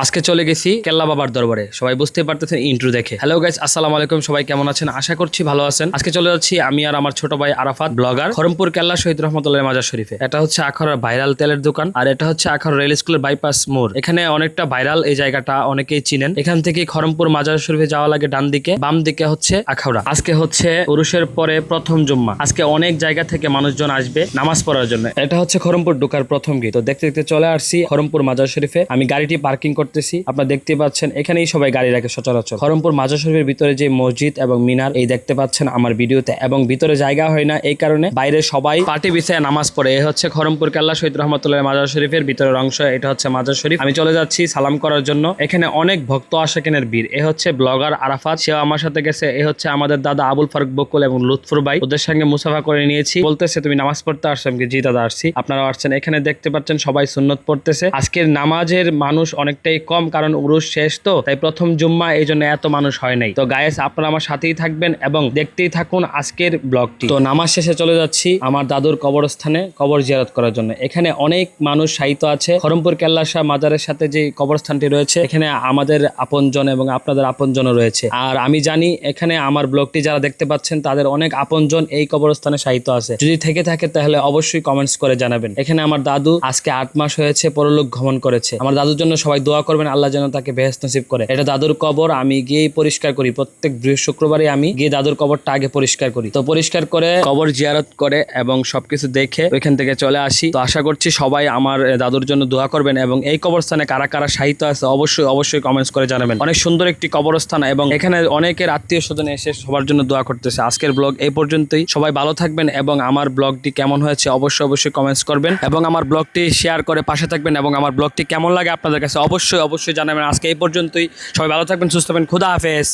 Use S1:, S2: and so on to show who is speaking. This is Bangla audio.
S1: আজকে চলে গেছি কেল্লা বাবার দরবারে। সবাই বুঝতে পারতেছেন ইন্ট্রো দেখে। হ্যালো গাইস, আসসালামু আলাইকুম। সবাই কেমন আছেন? আশা করছি ভালো আছেন। আজকে চলে যাচ্ছি আমি আর আমার ছোট ভাই আরাফাত, ব্লগার, খড়মপুর কেল্লা শহীদ রহমতুল্লাহ মাজার শরীফে। এটা হচ্ছে আখাউড়ার ভাইরাল তেলের দোকান, আর এটা হচ্ছে আখাউড়া রেল স্কুলের বাইপাস মোড়। এখানে অনেকটা ভাইরাল এই জায়গাটা, অনেকেই চিনেন। এখান থেকে খড়মপুর মাজার শরীফে যাওয়া লাগে ডান দিকে, বাম দিকে হচ্ছে আখাউড়া। আজকে হচ্ছে উরুষের পরে প্রথম জুম্মা। আজকে অনেক জায়গা থেকে মানুষজন আসবে নামাজ পড়ার জন্য। এটা হচ্ছে খড়মপুর ঢোকার প্রথম গেট। তো দেখতে দেখতে চলে আসছি খড়মপুর মাজার শরীফে। আমি গাড়িটি পার্কিং করতেছি, আপনারা দেখতে পাচ্ছেন এখানেই সবাই গাড়ি রাখে সচরাচর। খড়মপুর মাজার শরীফের ভিতরে যে মসজিদ এবং মিনার এই দেখতে পাচ্ছেন আমার ভিডিওতে, এবং ভিতরে জায়গা হয় না এই কারণে বাইরে সবাই পাটি বিছায় নামাজ পড়ে। এই হচ্ছে খড়মপুর কেল্লা শহীদ রহমতুল্লাহ মাজার শরীফের ভিতরের অংশ। এটা হচ্ছে মাজার শরীফ। আমি চলে যাচ্ছি সালাম করার জন্য। এখানে অনেক ভক্ত আশিকিনের ভিড়। এ হচ্ছে ব্লগার আরাফাত, সেও আমার সাথে গেছে। এ হচ্ছে আমাদের দাদা আবুল ফারুক বকুল এবং লুৎফুর ভাই, ওদের সঙ্গে মুসাফা করে নিয়েছি। বলতেছে তুমি নামাজ পড়তে আসছো? আমি জি দাদা আসছি। আপনারাও আসছেন। এখানে দেখতে পাচ্ছেন সবাই সুন্নত পড়তেছে। আজকের নামাজের মানুষ অনেকটাই কম, কারণ উরুস শেষ তো, তাই প্রথম জুম্মা, এই জন্য এত মানুষ হয় নাই। তো গায়েস, আপনারা আমার সাথেই থাকবেন এবং দেখতেই থাকুন আজকের ব্লগটি। তো নামাজ শেষে চলে যাচ্ছি আমার দাদুর কবরস্থানে কবর জিয়ারত করার জন্য। এখানে অনেক মানুষ শায়িত আছে। খড়মপুর কেল্লা শাহ মাজারের সাথে যে কবরস্থানটি রয়েছে, এখানে আমাদের আপনজন এবং আপনাদের আপনজনও রয়েছে। আর আমি জানি এখানে আমার ব্লগটি যারা দেখতে পাচ্ছেন তাদের অনেক আপনজন এই কবরস্থানে শায়িত আছে। যদি থেকে থাকে তাহলে অবশ্যই কমেন্টস করে জানাবেন। এখানে আমার দাদু আজকে 8 মাস হয়েছে পরলোক গমন করেছে। আমার দাদুর জন্য সবাই দোয়া করবেন, আল্লাহ যেন তাকে বেহেশত নসিব করে। এটা দাদুর কবর, আমি গিয়েই পরিষ্কার করি। প্রত্যেক বৃহস্পতিবারে আমি গিয়ে দাদুর কবরটা আগে পরিষ্কার করি। তো পরিষ্কার করে কবর জিয়ারত করে এবং সবকিছু দেখে ওইখান থেকে চলে আসি। তো আশা করছি সবাই আমার দাদুর জন্য দোয়া করবেন, এবং এই কবরস্থানে কারা কারা শায়িত আছে অবশ্যই কমেন্টস করে জানাবেন। অনেক সুন্দর একটি কবরস্থান, এবং এখানে অনেকের আত্মীয় স্বজন এসে সবার জন্য দোয়া করতেছে। আজকের ব্লগ এই পর্যন্তই। সবাই ভালো থাকবেন, এবং আমার ব্লগটি কেমন হয়েছে অবশ্যই কমেন্টস করবেন, এবং আমার ব্লগটি শেয়ার করে পাশে থাকবেন, এবং আমার ব্লগটি কেমন লাগে আপনাদের কাছে অবশ্যই জানাবেন। আজকে এই পর্যন্তই। সবাই ভালো থাকবেন, সুস্থ থাকবেন। খুদা হাফেজ।